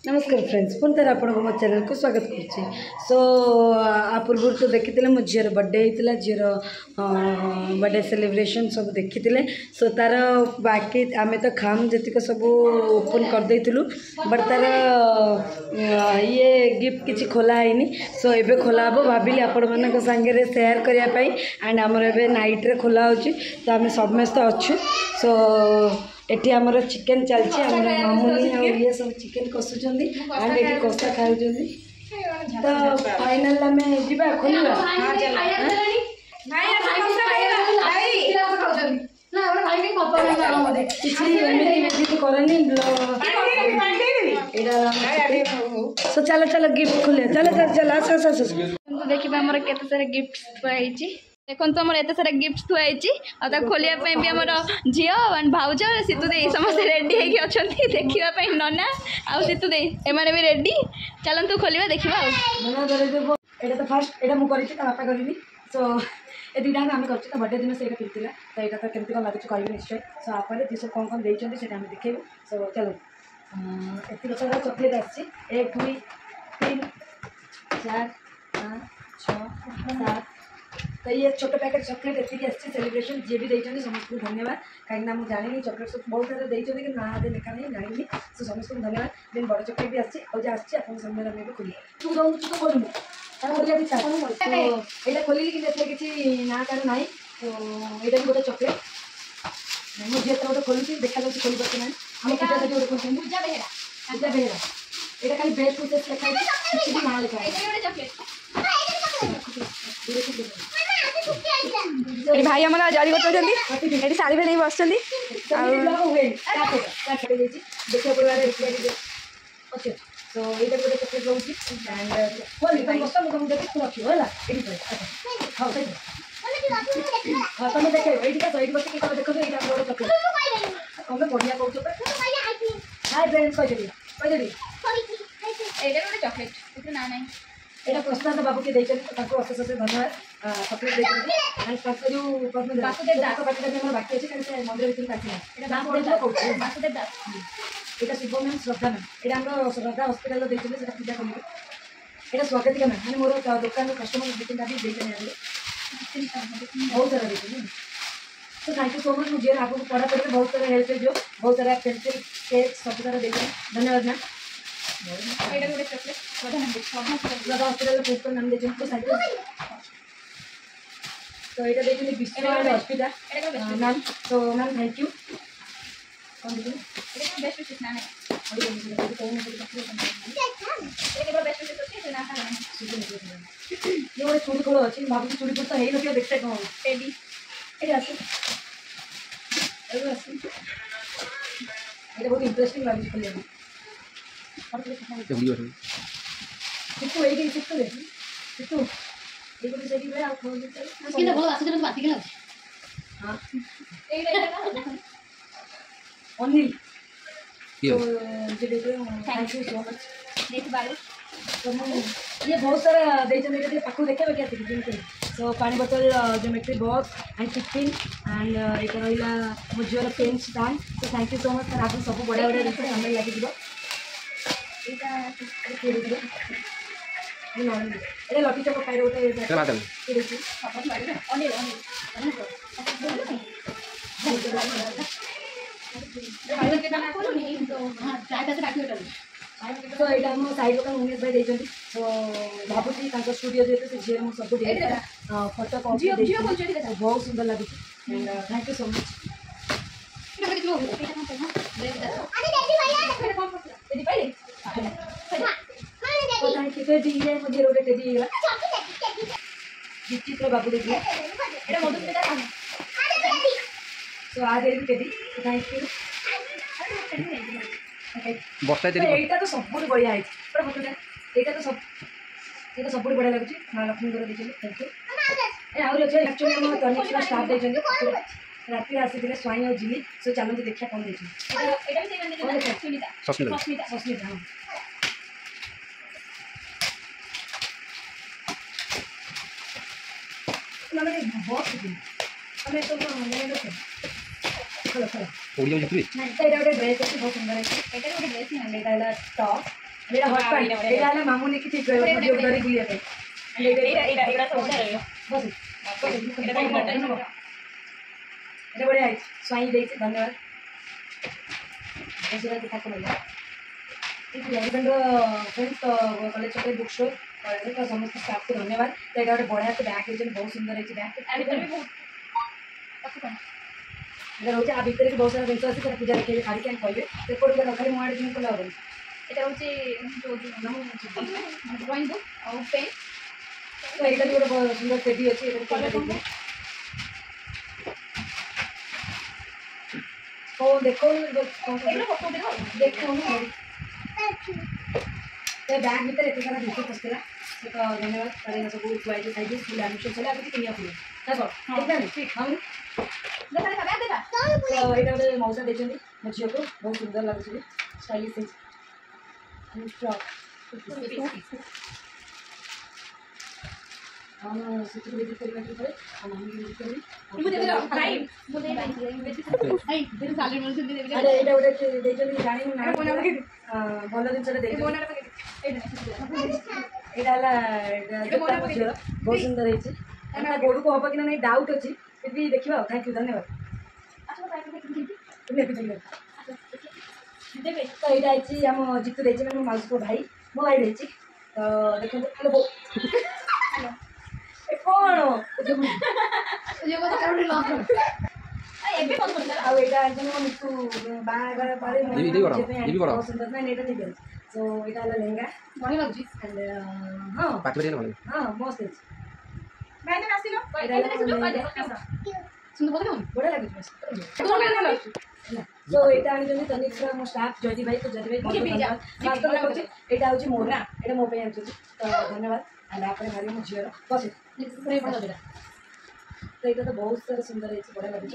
नमस्कार फ्रेंड्स पुणी तर आपको मो चैनल को स्वागत करुच्ची। सो आ पूर्व तो देखी मो झीर बर्थडे होता झीर बर्थडे सेलिब्रेशन सब देखी। सो तार बाकी आम तो खाम जी सब ओपन करदेलु बट तार ये गिफ्ट किसी खोला है। सो एबे खोला हम भाविली आपण मान सांगे सेयार करने एंड आमर ए नाइट रे खोला हो तो आम समस्त अच्छु। सो एटी आमर चिकेन चलती मामुनी ये सब चिकेन कसुचंदी एंड एटी कषा खाऊ। तो फाइनल आम जा खोल सो चलो चलो गिफ्ट खोल चलो चलो चलो आस आस देखिए आमर केते सारा गिफ्ट थुआई देखो तो आमर एत सारा गिफ्ट थुआई खोलिया भी आमर झी भाउज सीतु दे समस्त रेडी होगी अच्छा देखापी नना आ सीतु दे एमाने भी रेडी चलतु खोलिया देखा तो फास्ट यहाँ मुझे बापा करी। सो ये दुटा आम कर बर्थडे दिन से पिंधला तो यहाँ तो केमती कौन लगुच कह निश्चय। सो आप सब कौन कौन देते से देखेबू। सो चलो एत सारा चॉकलेट आसी 1 2 3 4 5 6 7 तो ये छोटे पैकेट चॉकलेट एति सेलिब्रेशन जी भी देते समस्त को धन्यवाद कहीं मुझे जानी चॉकलेट सब बहुत सारे देते कि ना दे लिखा नहीं जानी। सो समस्त को धन्यवाद। देन बड़ चॉकलेट भी आसी आप सामने खोल तू दौन तू तो खोलू यहाँ खोल कि ना कार ना तो यहाँ भी गोटे चॉकलेट मो झील तो गोटे खोलुची देखा खोल पार्टी ना आम पूजा से गोटे खोलते पूजा बेहरा यहाँ खाली बेस्ट प्रोसेस लिखाई ना लिखा भाई आम जरी गोटे शाढ़ी भी नहीं बस तो ये गोटे चॉकलेट रोचे हाँ तुम देख ये बस देख गोटे चॉकलेट तुम बढ़िया कह हाय फ्रेंड्स कहीदेवी चॉकलेट ना ना यहाँ प्रश्न बाबू के अशेष अशेष धन्यवाद चॉकलेट देखते जो बाकी अच्छे मंदिर भर यहाँ शुभ मैम श्रद्धा मैम यहाँ श्रद्धा हस्पिटाल देते पूजा करेंगे। यहाँ स्वागतिका मैम मैंने मोर दुकान कस्टमर मीटिंग भी देते बहुत सारा देते। तो थैंक यू सो मच। मुझे आगे पढ़ापढ़ी बहुत सारा हेल्प है जो बहुत सारा पेंसिल केक सब सारा देते धन्यवाद मैम। श्रद्धा हस्पिटाल प्रिंसिपल मैम देते तो यहाँ देखते विश्व हस्पिटाल मैम। तो मैम थैंक यू ये गोटे चूड़ी खोल अच्छी भाव चूड़ी खोल तो हो देखते कौन ये बहुत इंटरेस्टिंग लगे खोलिया Anil thank you so much. तो ये बहुत सारा देते पाख देखा क्या जमी तो पानी बोतल geometry box and tiffin and ये रहा मो झील पेन स्टांड। तो thank you so much sir आप सब बढ़िया बढ़िया जिन सामने लगे ये लटी चप खाई गोटे तो यहाँ आम साइड दुकान उमेश भाई देते। तो भावुची स्टूडियो जेहतु झील मुझे सब फोटो बहुत सुंदर लगे थैंक यू सो मच। मुझे गोटे टेडी विचित्र बाबू देखिए तो आज भी टेडी थैंक यू यहाँ तो सब बढ़िया है यहाँ तो सब बढ़िया लगे माँ लक्ष्मी देखिए थैंक यू आहरी अच्छे एक्चुअली टनिक स्टाफ देते राति आसी स्वाई और झिली। सो चलते देखा कौन देते सस्मिता हाँ खोल खोल गोटे ड्रेस अच्छी बहुत सुंदर है। टॉप ଏଇଟା ହଟ୍ ପ୍ୟାଣ୍ଟ ଏଇଟା ହେଲା ମାମୁଁ ନେଇକି ଠିକ୍ ରହିବ ଭିଡ଼ିଓ କରି ବୁଲିବା ପାଇଁ ଏଇଟା ସବୁ ରହିବ ବସ ଏଇଟା ବଢ଼ିଆ ହେଇଛି ସ୍ୱାଇଁ ଦେଇଛି ଧନ୍ୟବାଦ ବସିବା କଥା କହିଲା हजबैंड फ्रेंड्स तो कॉलेज चक्कर बुक स्टोर तो समस्त स्टाफ को धन्यवाद तो यहाँ गोटे बढ़िया से बैग है बहुत सुंदर है बैग रोचे आ भितर की बहुत सारा जिन अच्छी पूजा रखे काढ़ी कहते एपट खाली मुआड़े जिन कले हम यहाँ हूँ ड्रॉइंग बुक और पेन तो यहाँ भी गोटे सुंदर टेडी अच्छी तो देखो देखो तो बैग भीतर एत सारा जिन पसला तो धन्यवाद तार सब थुआई खाई स्कूल आडमिशन चले आगे किनिया पड़े ठीक हाँ तो यहाँ गोटे मौसा देखते मो झील को बहुत सुंदर लगुच स्टाइलिश भल जिन बहुत सुंदर है गोड़ को हम कि नहीं डाउट अच्छी फिर भी देखा थैंक यू धन्यवाद तो यहाँ आम जीतू देखिए मो मौसी को भाई मो भाई देखिए तो देखो कौन मितु बाहर बहुत सुंदर ना ठीक है सो यहाँ लेहंगा बढ़िया लगे हाँ हाँ मस्त बढ़िया लगे सो यहाँ आनी तनिक मो स्टाफ जयदीप भाई तो जयदीप भाई यहाँ हूँ मोर यहाँ मो आनी तो धन्यवाद एंड आप भारी मो झीर बस तो यहाँ तो बहुत सारा सुंदर है बढ़िया लगे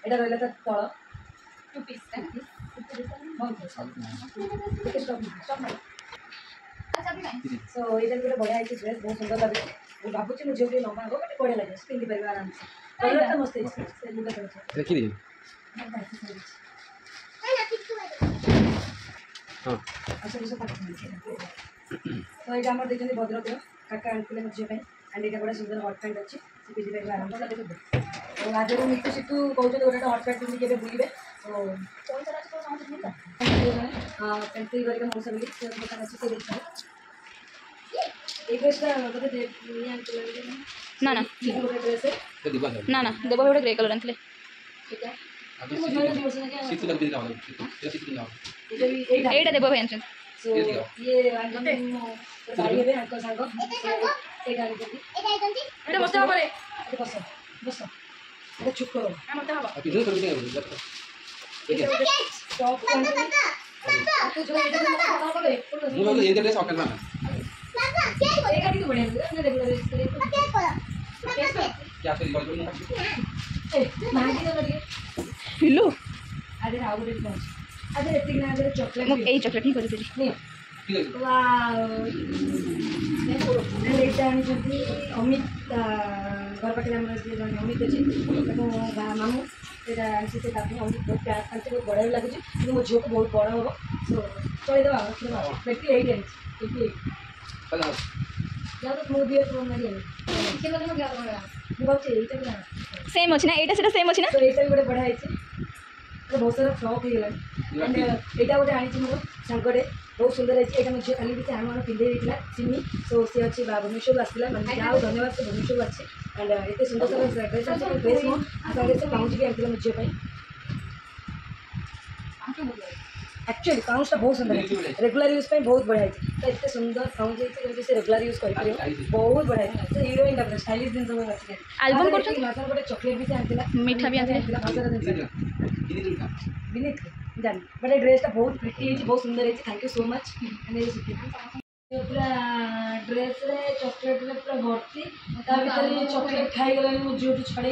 यहाँ रहा तल सो यहाँ गोटे बढ़िया ड्रेस बहुत सुंदर लगे भावुँ मुझे झील के लंबा हम बट बढ़िया लगे पिंधि पार आराम से कलर तो मस्त तो यहाँ आम देखते भद्रक काका आनी मो झील एंड यहाँ गोटे सुंदर हट पैंट अच्छी पिंधि पार आराम से देखो तो आज मितु सीतु कहते गोटे हट पैंट पिंधि के बुलवे तो पेंसिल करके मौसा बोली दुकान अच्छे से देखा ना ना ना ना देव गोटे ग्रे कलर आनी एटा देव भाई आनी पिल्लू चॉकलेट चॉकलेट ही कर अमित घर पाखे अमित अच्छी मामू यहाँ आनी अमित बहुत प्यार खाते बहुत बढ़िया लगे मो झील को बहुत बड़ हम सो चलदेवा 28 सेम अच्छी ना यहाँ सेम अच्छी ना तो यहाँ भी गोटे बढ़िया है बहुत सारा फ्लॉप हो गला यहाँ गोटे आनी मोर सांगटे बहुत सुंदर है यहाँ मुझे खाली भी आम पिंधे देता चिन्नी तो सी अच्छी भुवनेश्वर आसला मैंने जहाँ धन्यवाद से भुवनेश्वर अच्छे एंड ये सुंदर सारा ड्रेस अच्छे ड्रेस मो आगे से पाउच भी आनी मुझे एक्चुअली पाउच बहुत सुंदर है रेगुलर यूज बहुत बढ़िया है तो इतने सुंदर पाउच है रेगुलर यूज कर बहुत बढ़िया है तो हीरोइन टाइप स्टाइलिश जिन सब अच्छे एल्बम गोटे चॉकलेट भी आनी मीठा भी आनी जानी बट ड्रेसटा बहुत प्रिटी है बहुत सुंदर है थैंक यू सो मच पूरा ड्रेस रे चॉकलेट रे पूरा भर्ती चॉकलेट खाई गला मो झील छड़े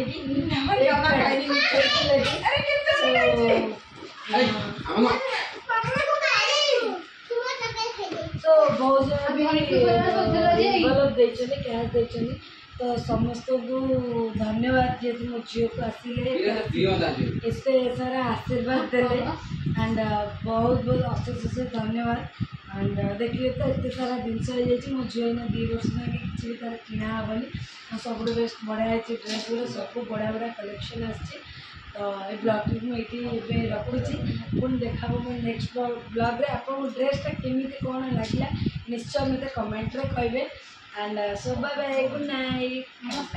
तो बहुत जन कैश तो समस्त को धन्यवाद जेहेतु मो झील को आसिले एते सारा आशीर्वाद देले एंड बहुत बहुत अशेष धन्यवाद। एंड देखिए तो एत सारा जिनस हो झील ना 2 वर्ष ना कि तार किना हेनी सब बेस्ट बढ़िया ड्रेस गुड़ा सब बढ़िया बढ़िया कलेक्शन आसी। तो ये ब्लॉग मुझे रखुची पुणी देखा मुझे नेक्स्ट ब्लॉग रे आप ड्रेसटा केमी कौन लगे निश्चय मत कमेंट रे कहे। And so bye bye good night.